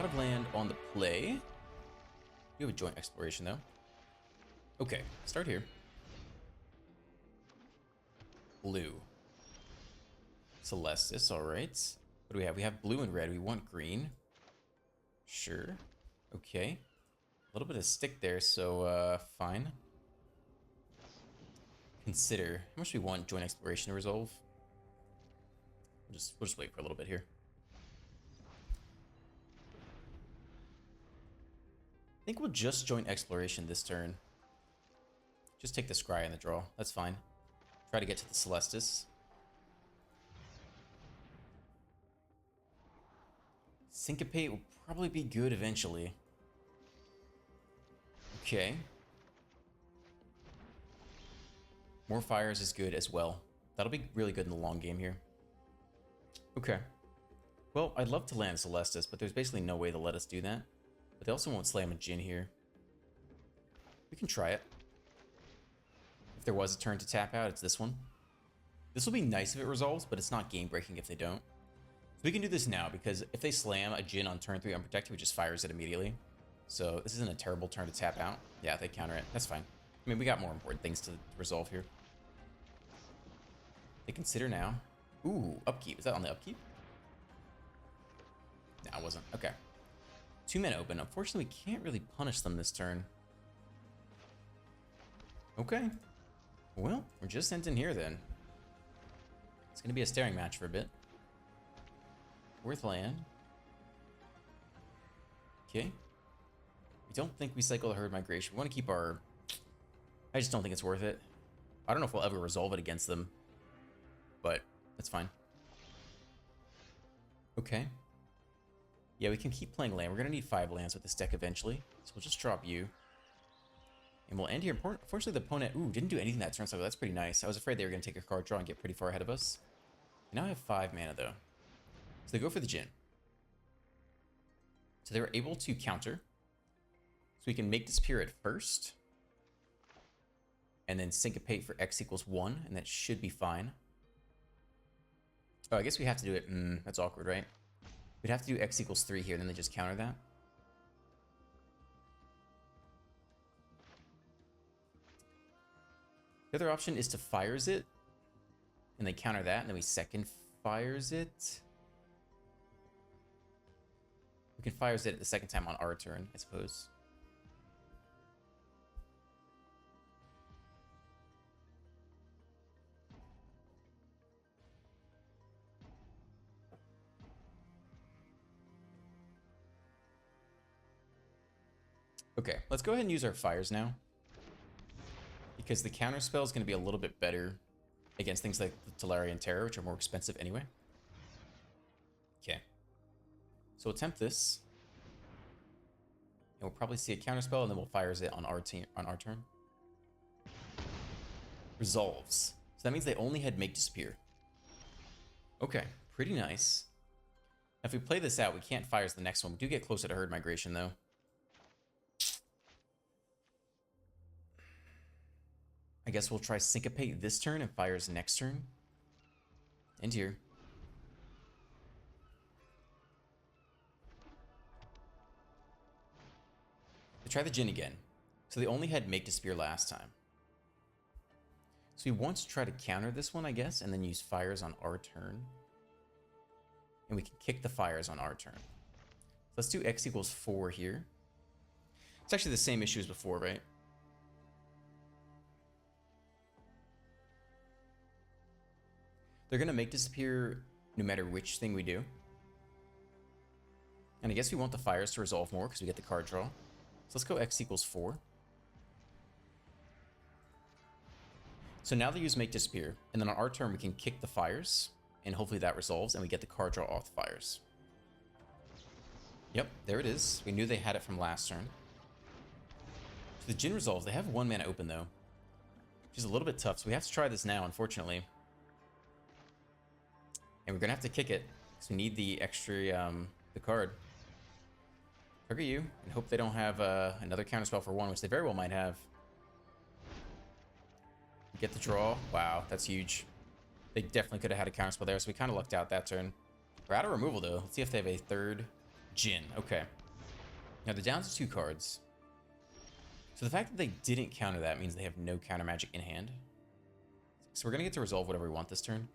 Out of land on the play. We have a joint exploration, though. Okay, start here. Blue. Celestis, alright. What do we have? We have blue and red. We want green. Sure. Okay. A little bit of stick there, so, fine. Consider. How much do we want joint exploration to resolve? We'll just wait for a little bit here. I think we'll just joint exploration this turn. Just take the scry in the draw. That's fine. Try to get to the Celestis. Syncopate will probably be good eventually. Okay. More fires is good as well. That'll be really good in the long game here. Okay. Well, I'd love to land Celestis, but there's basically no way they'll let us do that. But they also won't slam a Djinn here. We can try it. If there was a turn to tap out, it's this one. This will be nice if it resolves, but it's not game-breaking if they don't. So we can do this now, because if they slam a Djinn on turn 3 unprotected, we just fires it immediately. So this isn't a terrible turn to tap out. Yeah, they counter it. That's fine. I mean, we got more important things to resolve here. They consider now. Ooh, upkeep. Is that on the upkeep? No, it wasn't. Okay. 2 men open. Unfortunately, we can't really punish them this turn. Okay. Well, we're just ending here then. It's going to be a staring match for a bit. Worth land. Okay. We don't think we cycle the herd migration. We want to keep our... I just don't think it's worth it. I don't know if we'll ever resolve it against them. But that's fine. Okay. Yeah, we can keep playing land. We're going to need 5 lands with this deck eventually. So we'll just drop you. And we'll end here. Unfortunately, the opponent... Ooh, didn't do anything that turn, so that's pretty nice. I was afraid they were going to take a card draw and get pretty far ahead of us. And now I have 5 mana, though. So they go for the Djinn. So they were able to counter. So we can make disappear at first. And then syncopate for X equals 1, and that should be fine. Oh, I guess we have to do it... that's awkward, right? We'd have to do X equals 3 here, and then they just counter that. The other option is to fires it, and they counter that, and then we second fires it. We can fires it the second time on our turn, I suppose. Okay, let's go ahead and use our fires now. Because the counter spell is going to be a little bit better against things like the Tolarian Terror, which are more expensive anyway. Okay. So we'll attempt this. And we'll probably see a counter spell, and then we'll fires it on our turn. Resolves. So that means they only had make disappear. Okay, pretty nice. Now if we play this out, we can't fires the next one. We do get closer to herd migration, though. I guess we'll try syncopate this turn and fires next turn. End here. They try the Djinn again. So they only had make disappear last time. So we want to try to counter this one, I guess, and then use fires on our turn. And we can kick the fires on our turn. So let's do X equals 4 here. It's actually the same issue as before, right? They're going to make disappear no matter which thing we do. And I guess we want the fires to resolve more because we get the card draw. So let's go X equals 4. So now they use make disappear. And then on our turn, we can kick the fires. And hopefully that resolves and we get the card draw off the fires. Yep, there it is. We knew they had it from last turn. So the Djinn resolves. They have 1 mana open though, which is a little bit tough. So we have to try this now, unfortunately. And we're going to have to kick it, because we need the extra, the card. Trigger you, and hope they don't have another counterspell for 1, which they very well might have. Get the draw. Wow, that's huge. They definitely could have had a counterspell there, so we kind of lucked out that turn. We're out of removal, though. Let's see if they have a third Jin. Okay. Now they're down to 2 cards. So the fact that they didn't counter that means they have no counter magic in hand. So we're going to get to resolve whatever we want this turn.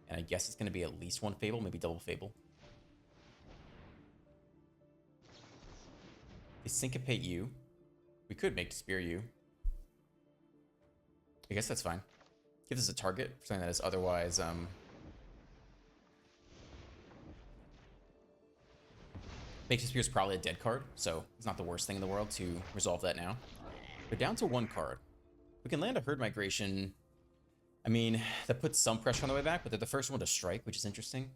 And I guess it's going to be at least 1 Fable, maybe double Fable. They syncopate you. We could make Spear you. I guess that's fine. Gives us a target for something that is otherwise... Make Spear is probably a dead card, so it's not the worst thing in the world to resolve that now. We're down to 1 card. We can land a Herd Migration. I mean, that puts some pressure on the way back, but they're the first one to strike, which is interesting.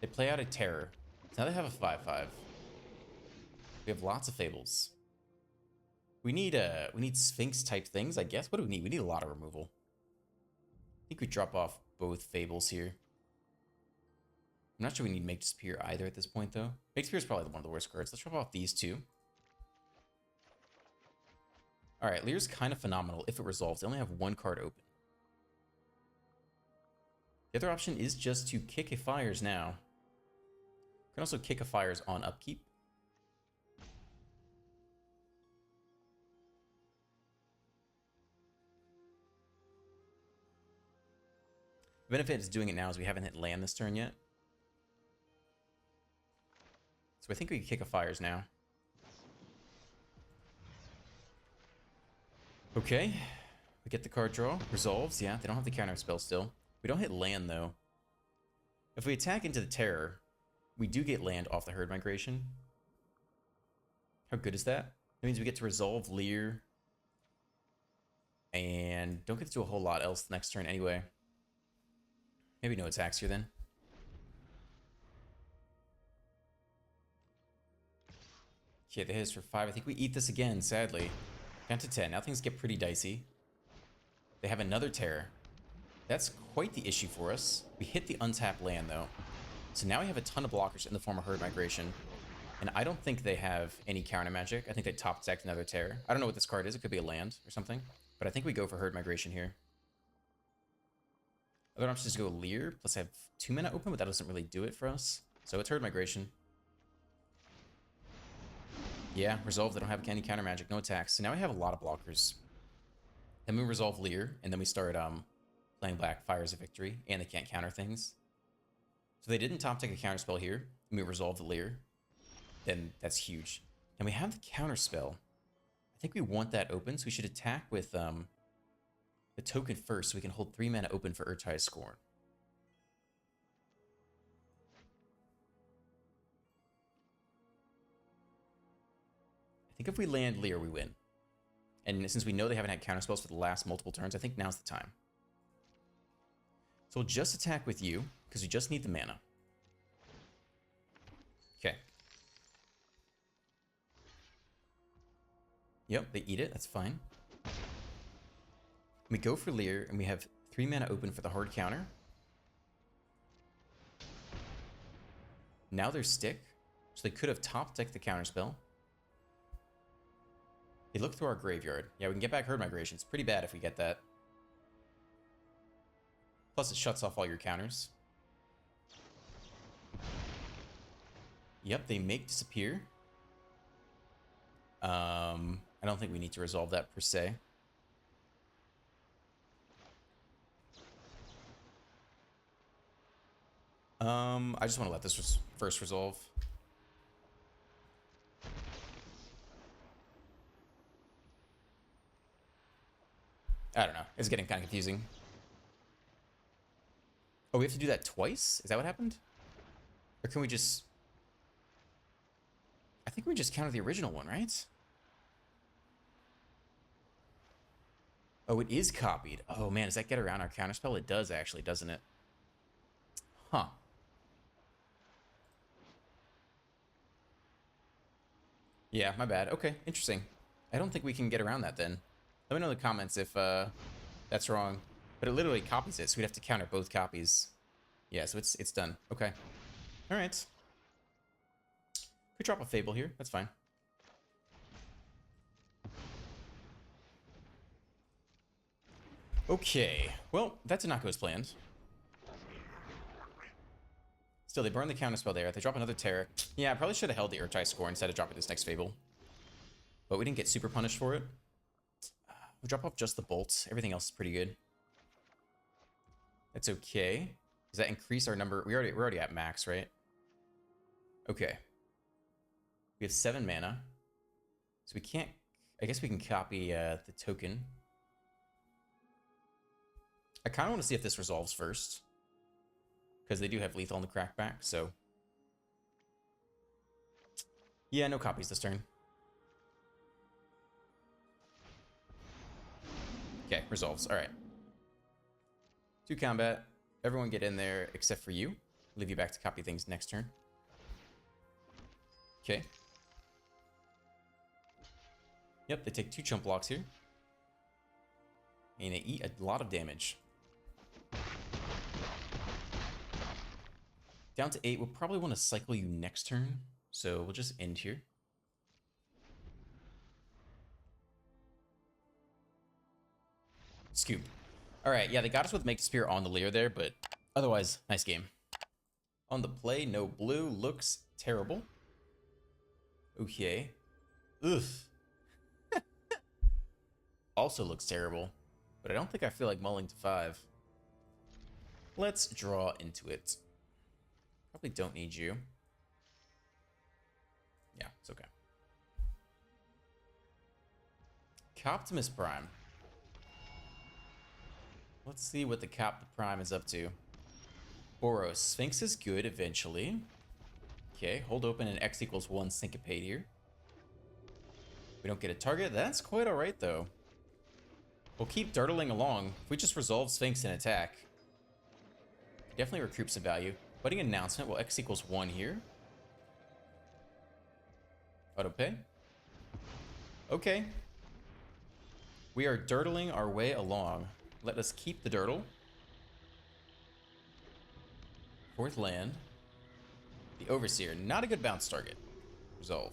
They play out a Terror. So now they have a 5/5. We have lots of Fables. We need Sphinx type things, I guess. What do we need? We need a lot of removal. I think we drop off both Fables here. I'm not sure we need Make Disappear either at this point, though. Make Disappear is probably one of the worst cards. Let's drop off these 2. Alright, Lear's kind of phenomenal if it resolves. They only have 1 card open. The other option is just to kick a Fires now. We can also kick a Fires on upkeep. The benefit is doing it now is we haven't hit land this turn yet. So I think we can kick a Fires now. Okay. We get the card draw. Resolves. Yeah, they don't have the counter spell still. We don't hit land, though. If we attack into the Terror, we do get land off the Herd Migration. How good is that? That means we get to resolve Lear. And don't get to do a whole lot else the next turn anyway. Maybe no attacks here then. Okay, the hit is for 5. I think we eat this again, sadly. Down to 10. Now things get pretty dicey. They have another Terror. That's quite the issue for us. We hit the untapped land, though. So now we have a ton of blockers in the form of Herd Migration. And I don't think they have any counter magic. I think they top decked another Terror. I don't know what this card is. It could be a land or something. But I think we go for Herd Migration here. Other option is to go Lear, plus have 2 mana open, but that doesn't really do it for us. So it's Herd Migration. Yeah, resolve. They don't have any counter magic, no attacks. So now we have a lot of blockers. Then we resolve Lear, and then we start playing black Fires of Victory, and they can't counter things. So they didn't top deck a counter spell here, and we resolve the Lear. Then that's huge. And we have the counter spell. I think we want that open, so we should attack with the token first, so we can hold 3 mana open for Urtai's Scorn. I think if we land Lear, we win. And since we know they haven't had counterspells for the last multiple turns, I think now's the time. So we'll just attack with you, because we just need the mana. Okay. Yep, they eat it. That's fine. We go for Lear, and we have 3 mana open for the hard counter. Now they're stick, so they could have top decked the counterspell. They look through our graveyard. Yeah, we can get back Herd Migration. It's pretty bad if we get that. Plus, it shuts off all your counters. Yep, they make Disappear. I don't think we need to resolve that per se. I just want to let this first resolve. I don't know. It's getting kind of confusing. Oh, we have to do that twice? Is that what happened? Or can we just... I think we just counter the original one, right? Oh, it is copied. Oh, man, does that get around our counterspell? It does, actually, doesn't it? Huh. Yeah, my bad. Okay, interesting. I don't think we can get around that, then. Let me know in the comments if that's wrong. But it literally copies it, so we'd have to counter both copies. Yeah, so it's done. Okay. All right. Could drop a Fable here. That's fine. Okay. Well, that did not go as planned. Still, they burn the counterspell there. They drop another Terror. Yeah, I probably should have held the Urtai score instead of dropping this next Fable. But we didn't get super punished for it. We drop off just the bolts. Everything else is pretty good. That's okay. Does that increase our number? We're already at max, right? Okay. We have 7 mana. So we can't... I guess we can copy the token. I kind of want to see if this resolves first. Because they do have lethal on the crackback, so... Yeah, no copies this turn. Okay, resolves. Alright. 2 combat. Everyone get in there except for you. Leave you back to copy things next turn. Okay. Yep, they take 2 chump blocks here. And they eat a lot of damage. Down to 8. We'll probably want to cycle you next turn. So we'll just end here. Scoop. Alright, yeah, they got us with Make Spear on the Leer there, but otherwise, nice game. On the play, no blue. Looks terrible. Okay. Ugh. Also looks terrible, but I don't think I feel like mulling to 5. Let's draw into it. Probably don't need you. Yeah, it's okay. Optimus Prime. Let's see what the Cap Prime is up to. Boros. Sphinx is good eventually. Okay, hold open and X equals 1 syncopate here. We don't get a target. That's quite alright though. We'll keep dirtling along. If we just resolve Sphinx and attack, definitely recoup some value. Wedding announcement. Well, X equals 1 here. Auto pay. Okay. We are dirtling our way along. Let us keep the dirtle. 4th land. The Overseer. Not a good bounce target. Resolve.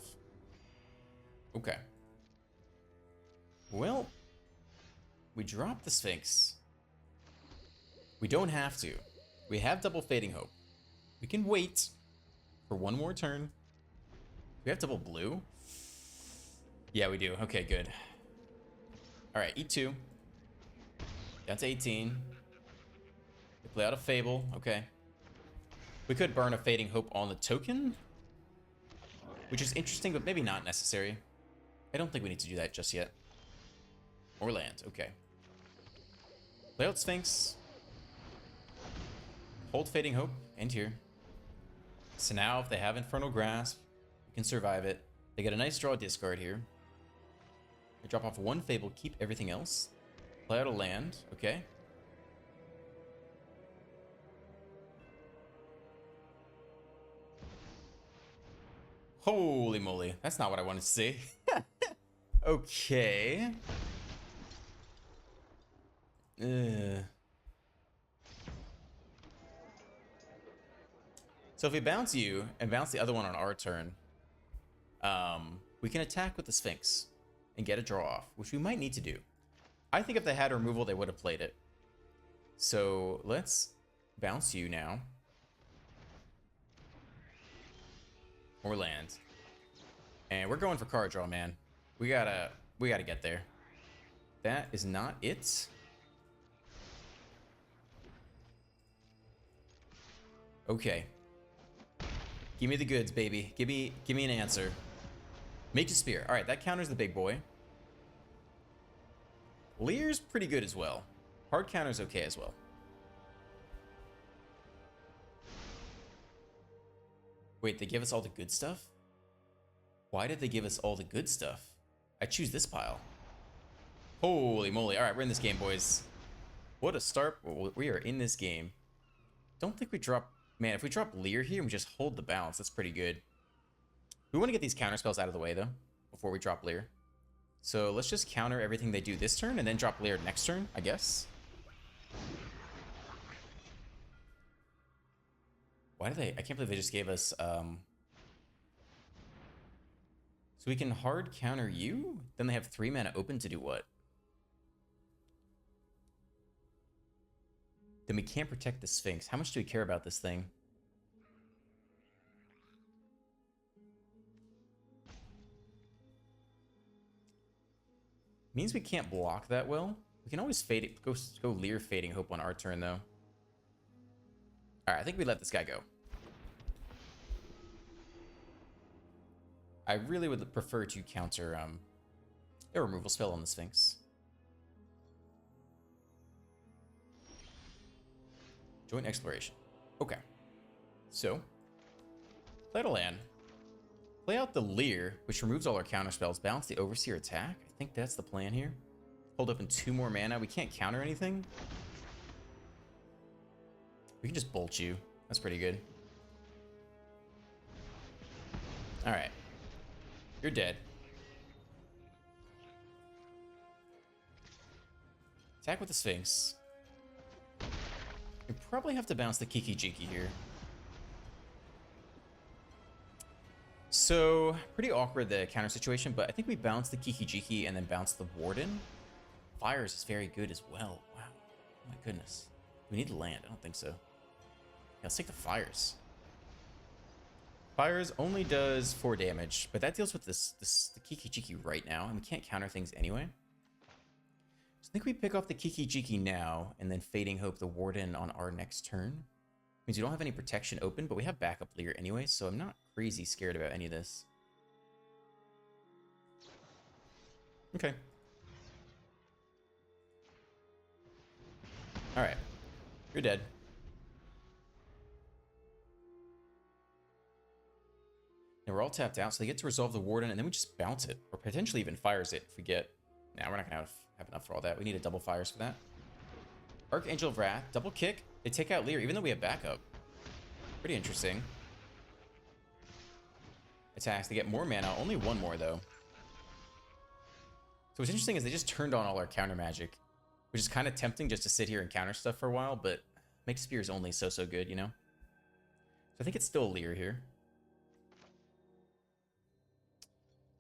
Okay. Well, we drop the Sphinx. We don't have to. We have double Fading Hope. We can wait for 1 more turn. We have double blue? Yeah, we do. Okay, good. Alright, E2. Down to 18. We play out a Fable. Okay. We could burn a Fading Hope on the token, which is interesting, but maybe not necessary. I don't think we need to do that just yet. Or land. Okay. Play out Sphinx. Hold Fading Hope. End here. So now if they have Infernal Grasp, we can survive it. They get a nice draw discard here. They drop off 1 Fable, keep everything else. Play out a land. Okay. Holy moly. That's not what I wanted to see. Okay. So if we bounce you and bounce the other one on our turn, we can attack with the Sphinx and get a draw off, which we might need to do. I think if they had removal, they would have played it. So let's bounce you now. Or land. And we're going for card draw, man. We gotta get there. That is not it. Okay. Give me the goods, baby. Give me an answer. Make a spear. Alright, that counters the big boy. Lear's pretty good as well. Hard counter's okay as well. Wait, they give us all the good stuff? Why did they give us all the good stuff? I choose this pile. Holy moly. Alright, we're in this game, boys. What a start. We are in this game. Don't think we drop... Man, if we drop Lear here and we just hold the bounce, that's pretty good. We want to get these counter spells out of the way, though, before we drop Lear. So let's just counter everything they do this turn and then drop Lear next turn, I guess. Why did they... I can't believe they just gave us... So we can hard counter you? Then they have 3 mana open to do what? Then we can't protect the Sphinx. How much do we care about this thing? Means we can't block that well. We can always fade it. Go Leer Fading Hope on our turn, though. All right, I think we let this guy go. I really would prefer to counter a removal spell on the Sphinx. Joint Exploration. Okay. So, play out a land. Play out the Leer, which removes all our counter spells. Balance the Overseer attack. I think that's the plan here. Hold up in 2 more mana. We can't counter anything. We can just bolt you. That's pretty good. Alright. You're dead. Attack with the Sphinx. You probably have to bounce the Kiki Jiki here. So, pretty awkward the counter situation, but I think we bounce the Kiki Jiki and then bounce the Warden. Fires is very good as well. Wow. Oh my goodness. We need to land. I don't think so. Yeah, let's take the Fires. Fires only does 4 damage, but that deals with the Kiki Jiki right now, and we can't counter things anyway. So I think we pick off the Kiki Jiki now, and then Fading Hope the Warden on our next turn. Means you don't have any protection open, but we have backup Leer anyway, so I'm not crazy scared about any of this. Okay. Alright. You're dead. And we're all tapped out, so they get to resolve the Warden, and then we just bounce it. Or potentially even fires it if we get... Nah, we're not going to have enough for all that. We need a double fires for that. Archangel of Wrath, double kick. They take out Leer, even though we have backup. Pretty interesting. Attacks, they get more mana. Only 1 more, though. So what's interesting is they just turned on all our counter magic, which is kind of tempting just to sit here and counter stuff for a while, but Make Spear is only so good, you know? So I think it's still Leer here.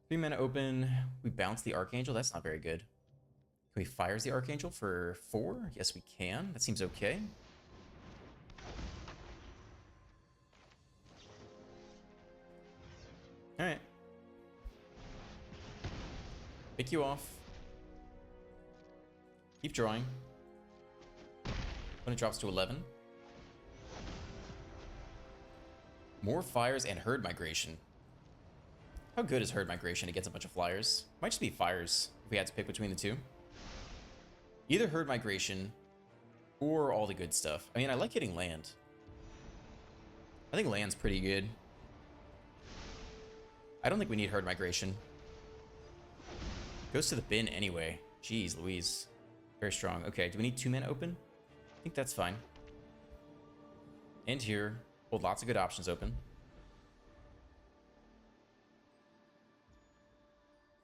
3 mana open. We bounce the Archangel. That's not very good. Can we fires the Archangel for 4? Yes, we can. That seems okay. Alright. Pick you off. Keep drawing. When it drops to 11. More fires and Herd Migration. How good is Herd Migration against a bunch of flyers? Might just be fires if we had to pick between the two. Either Herd Migration or all the good stuff. I mean, I like hitting land. I think land's pretty good. I don't think we need Herd Migration. Goes to the bin anyway. Jeez Louise. Very strong. Okay, do we need 2 mana open? I think that's fine. And here, hold lots of good options open.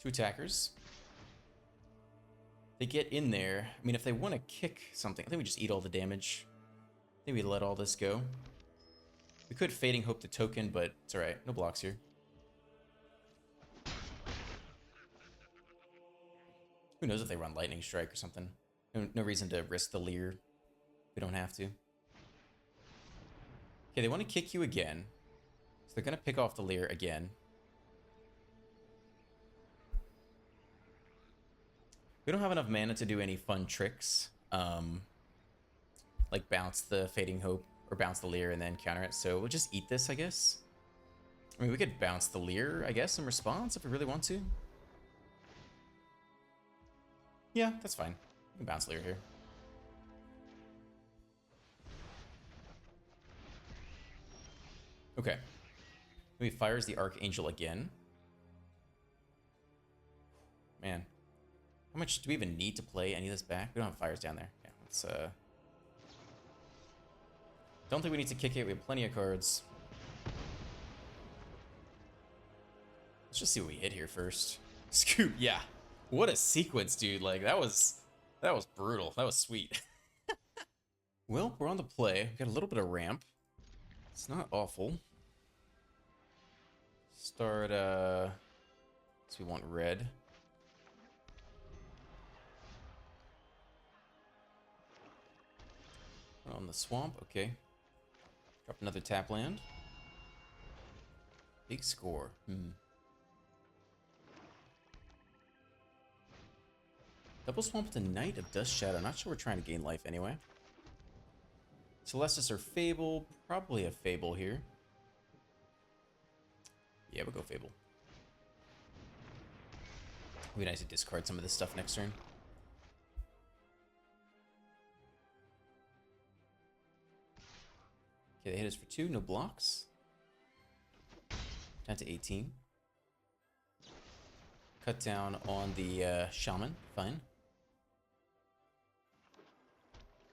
2 attackers. They get in there. I mean, if they want to kick something, I think we just eat all the damage. I think we let all this go. We could Fading Hope the token, but it's alright. No blocks here. Who knows if they run Lightning Strike or something. No reason to risk the Leer. We don't have to. Okay, they want to kick you again. So they're going to pick off the Leer again. We don't have enough mana to do any fun tricks. Like bounce the Fading Hope or bounce the Leer and then counter it. So we'll just eat this, I guess. I mean, we could bounce the Leer, I guess, in response if we really want to. Yeah, that's fine. We can bounce Leer here. Okay. He fires the Archangel again. Man. How much do we even need to play any of this back? We don't have fires down there. Yeah, let's don't think we need to kick it. We have plenty of cards. Let's just see what we hit here first. Scoop, yeah. What a sequence, dude. Like, that was brutal. That was sweet. Well, we're on the play. We got a little bit of ramp. It's not awful. Start, so we want red. On the swamp, okay. Drop another tap land. Big score. Double swamp to Knight of Dust Shadow. Not sure we're trying to gain life anyway. Celestis or Fable. Probably a Fable here. Yeah, we'll go Fable. It'd be nice to discard some of this stuff next turn. Okay, they hit us for 2. No blocks. Down to 18. Cut down on the Shaman. Fine.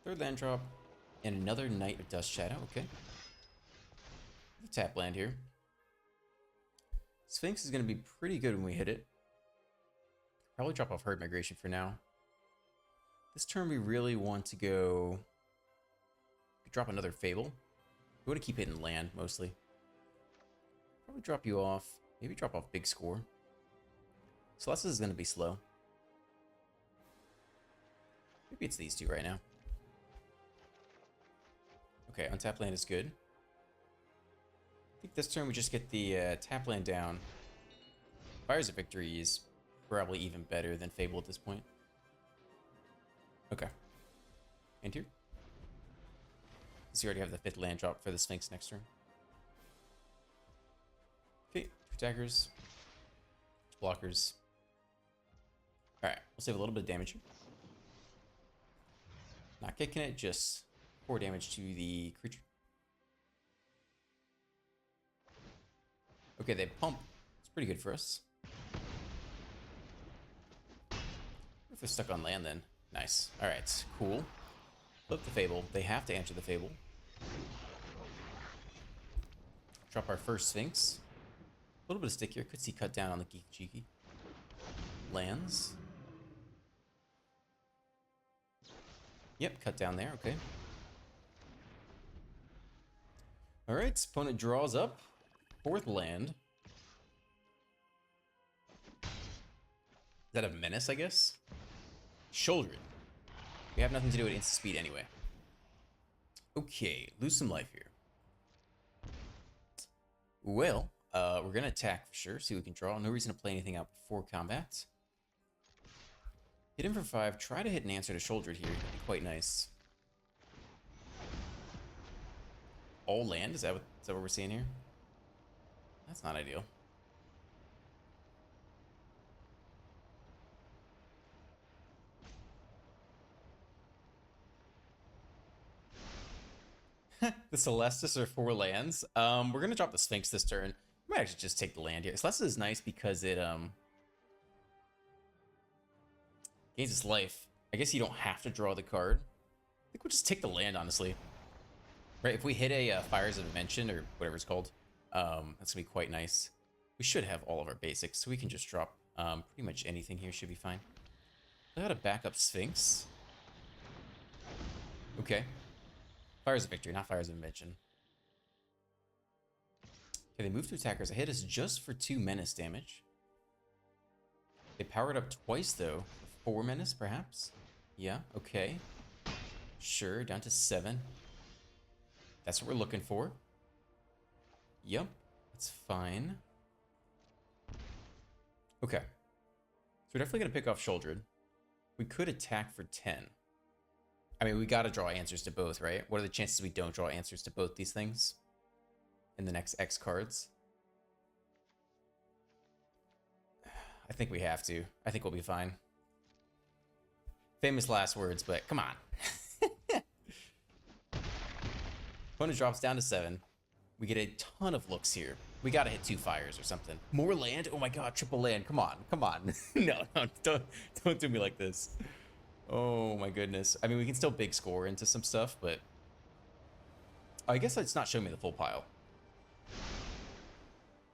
Third land drop. And another Knight of Dust Shadow. Okay. Tap land here. Sphinx is going to be pretty good when we hit it. Probably drop off Herd Migration for now. This turn we really want to go... drop another Fable. We want to keep hitting land, mostly. Probably drop you off. Maybe drop off Big Score. Celestis is going to be slow. Maybe it's these two right now. Okay, untap land is good. I think this turn we just get the tap land down. Fires of Victory is probably even better than Fable at this point. Okay. And here. So you already have the 5th land drop for the Sphinx next turn. Okay, 2 daggers. 2 blockers. Alright, we'll save a little bit of damage here. Not kicking it, just 4 damage to the creature. Okay, they pump. It's pretty good for us. If they're stuck on land then. Nice. Alright, cool. Flip the Fable. They have to answer the Fable. Drop our first Sphinx. A little bit of stick here. Could see cut down on the Geeky Cheeky. Lands. Yep, cut down there. Okay. Alright, opponent draws up. 4th land. Is that a menace, I guess? Shoulder. We have nothing to do with instant speed anyway. Okay, lose some life here. Well, we're going to attack for sure. See what we can draw. No reason to play anything out before combat. Hit him for 5. Try to hit an answer to Shouldered here. That'd be quite nice. All land? Is that what we're seeing here? That's not ideal. The Celestis are 4 lands. We're gonna drop the Sphinx this turn. We might actually just take the land here. Celestis is nice because it gains its life. I guess you don't have to draw the card. I think we'll just take the land, honestly. Right, if we hit a Fires of Invention, or whatever it's called, that's gonna be quite nice. We should have all of our basics, so we can just drop pretty much anything here. Should be fine. I got a backup Sphinx. Okay. Fires of Victory, not Fires of Invention. Okay, they move to attackers. A hit is just for 2 menace damage. They powered up twice, though. 4 menace, perhaps? Yeah, okay. Sure, down to 7. That's what we're looking for. Yep, that's fine. Okay. So we're definitely going to pick off Shouldered. We could attack for 10. I mean, we got to draw answers to both, right? What are the chances we don't draw answers to both these things in the next X cards? I think we have to. I think we'll be fine. Famous last words, but come on. Opponent drops down to 7. We get a ton of looks here. We got to hit 2 fires or something. More land? Oh my god, triple land. Come on, come on. No, don't do me like this. Oh my goodness. I mean, we can still big score into some stuff, but I guess it's not showing me the full pile.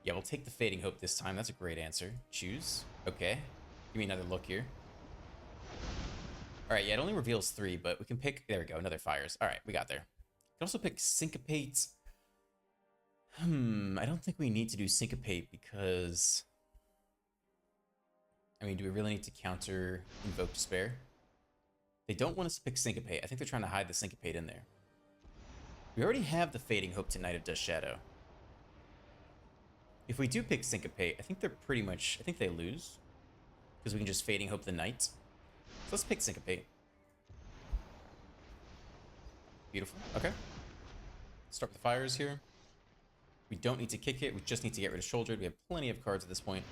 Yeah, we'll take the Fading Hope this time. That's a great answer. Choose. Okay. Give me another look here. All right, yeah, it only reveals 3, but we can pick... There we go, another fires. All right, we got there. We can also pick Syncopate. I don't think we need to do Syncopate because... I mean, do we really need to counter Invoke Despair? They don't want us to pick Syncopate. I think they're trying to hide the Syncopate in there. We already have the Fading Hope to Knight of Dust Shadow. If we do pick Syncopate, I think they're pretty much... I think they lose. Because we can just Fading Hope the Knight. let's pick Syncopate. Beautiful. Okay. Start with the fires here. We don't need to kick it. We just need to get rid of Shouldered. We have plenty of cards at this point.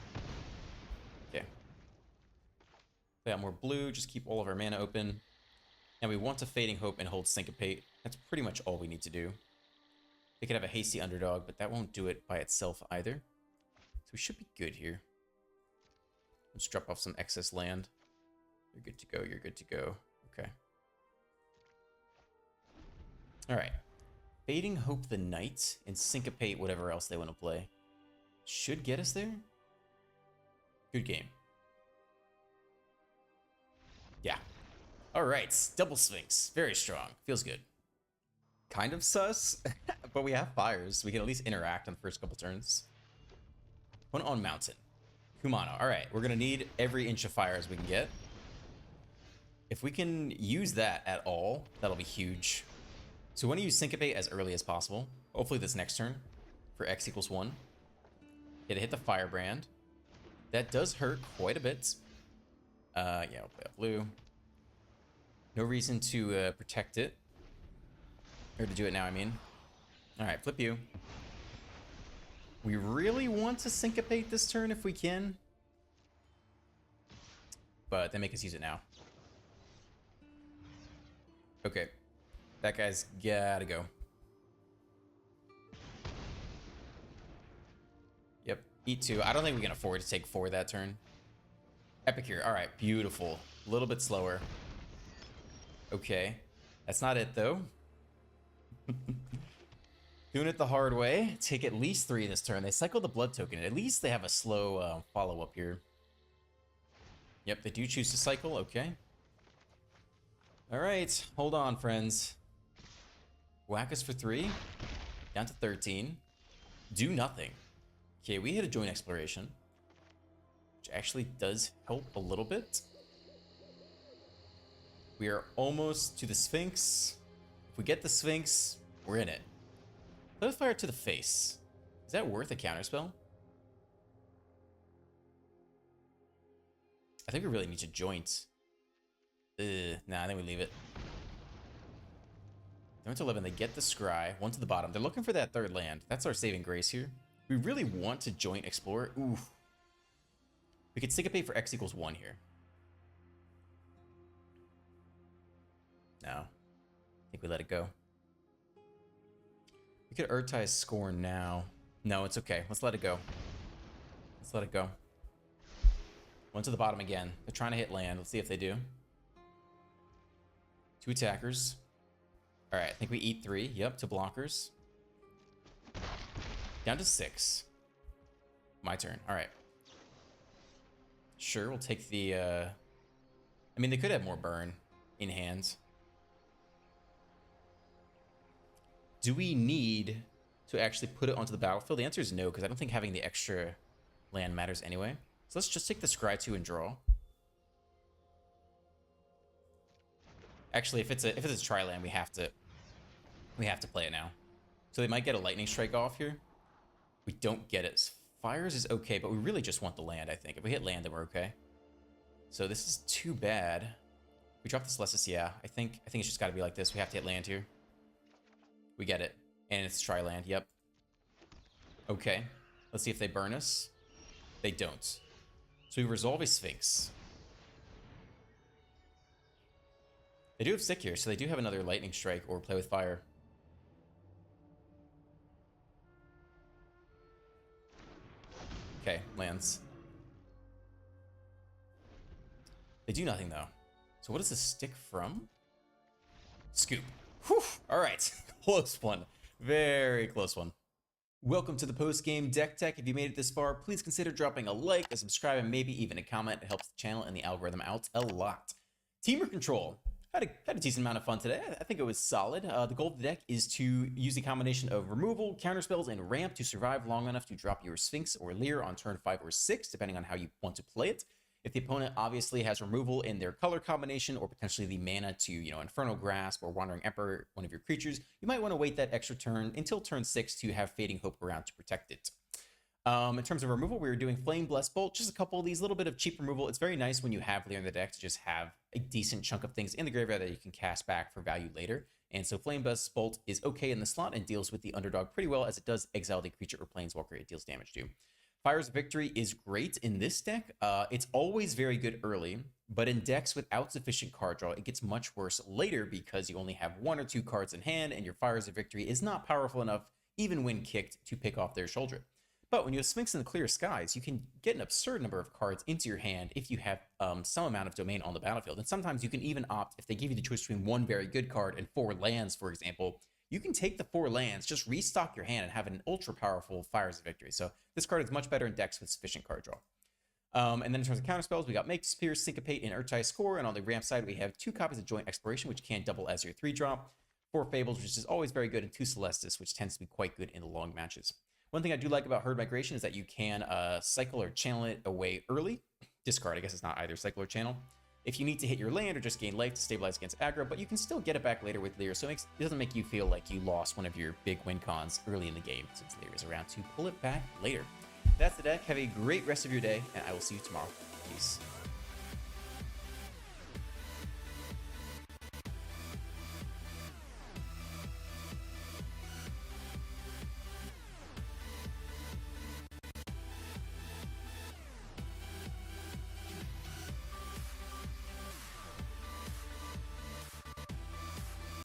Okay. Play out more blue. Just keep all of our mana open. And we want to Fading Hope and hold Syncopate. That's pretty much all we need to do. They could have a hasty underdog, but that won't do it by itself either. So we should be good here. Let's drop off some excess land. You're good to go. You're good to go. Okay. All right. Fading Hope the Knight and Syncopate whatever else they want to play. Should get us there. Good game. Yeah. All right. Double Sphinx. Very strong. Feels good. Kind of sus, but we have fires. We can at least interact on the first couple turns. One on Mountain. Kumano. All right. We're going to need every inch of fire as we can get. If we can use that at all, that'll be huge. So we want to use Syncopate as early as possible. Hopefully this next turn for X equals 1. Hit the Firebrand. That does hurt quite a bit. Yeah, we'll play a blue. No reason to protect it. Or to do it now, I mean. All right, flip you. We really want to Syncopate this turn if we can. But they make us use it now. Okay. That guy's gotta go. Yep, eat 2. I don't think we can afford to take 4 that turn. Epicure, all right, beautiful. A little bit slower. Okay, that's not it though. Doing it the hard way. Take at least 3 this turn. They cycle the blood token. At least they have a slow follow-up here. Yep, they do choose to cycle, okay. All right, hold on, friends. Whack us for 3. Down to 13. Do nothing. Okay, we hit a Joint Exploration, which actually does help a little bit. We are almost to the Sphinx. If we get the Sphinx, we're in it. Let us fire to the face. Is that worth a counterspell? I think we really need to joint. Nah, I think we leave it. They went to 11. They get the Scry. 1 to the bottom. They're looking for that 3rd land. That's our saving grace here. We really want to joint Explorer. Oof. We could Syncopate for X equals 1 here. No. I think we let it go. We could Urtai's Scorn now. No, it's okay. Let's let it go. Let's let it go. 1 to the bottom again. They're trying to hit land. Let's see if they do. 2 attackers. All right, I think we eat 3. Yep, to blockers. Down to 6. My turn. All right. Sure, we'll take the... I mean, they could have more burn in hand. Do we need to actually put it onto the battlefield? The answer is no, because I don't think having the extra land matters anyway. So let's just take the Scry 2 and draw. Actually, if it's a tri-land, we have to play it now. So they might get a Lightning Strike off here. We don't get it. Fires is okay, but we really just want the land, I think. If we hit land, then we're okay. So this is too bad. We drop the Celestis, yeah. I think it's just got to be like this. We have to hit land here. We get it. And it's tri-land, yep. Okay. Let's see if they burn us. They don't. So we resolve a Sphinx. They do have Stick here, so they do have another Lightning Strike or Play with Fire. Okay, lands. They do nothing, though. So what is this stick from? Scoop. Whew! All right. Close one. Very close one. Welcome to the post-game deck tech. If you made it this far, please consider dropping a like, a subscribe, and maybe even a comment. It helps the channel and the algorithm out a lot. Temur control. Had a decent amount of fun today. I think it was solid. The goal of the deck is to use a combination of removal, counterspells, and ramp to survive long enough to drop your Sphinx or Leer on turn 5 or 6, depending on how you want to play it. If the opponent obviously has removal in their color combination or potentially the mana to, Infernal Grasp or Wandering Emperor, one of your creatures, you might want to wait that extra turn until turn 6 to have Fading Hope around to protect it. In terms of removal, we were doing Flame Blessed Bolt, just a couple of these, little bit of cheap removal. It's very nice when you have Leer in the deck to just have a decent chunk of things in the graveyard that you can cast back for value later. And so Flame Blessed Bolt is okay in the slot and deals with the underdog pretty well, as it does exile the creature or planeswalker it deals damage to. Fire's Victory is great in this deck. It's always very good early, but in decks without sufficient card draw, it gets much worse later because you only have 1 or 2 cards in hand, and your Fire's Victory is not powerful enough, even when kicked, to pick off their shoulder. But when you have Sphinx in the Clear Skies, you can get an absurd number of cards into your hand if you have some amount of domain on the battlefield. And sometimes you can even opt, if they give you the choice between 1 very good card and 4 lands, for example, you can take the 4 lands, just restock your hand, and have an ultra powerful Fire's Victory. So this card is much better in decks with sufficient card draw. And then in terms of counterspells, we got Make Spears, Syncopate, and Urtai Score. And on the ramp side, we have 2 copies of Joint Exploration, which can double as your 3-drop, 4 Fables, which is always very good, and 2 Celestis, which tends to be quite good in the long matches. One thing I do like about Herd Migration is that you can cycle or channel it away early. Discard, I guess it's not either cycle or channel. If you need to hit your land or just gain life to stabilize against aggro, but you can still get it back later with Leer, so it doesn't make you feel like you lost one of your big win cons early in the game, since Leer is around to pull it back later. That's the deck. Have a great rest of your day, and I will see you tomorrow. Peace.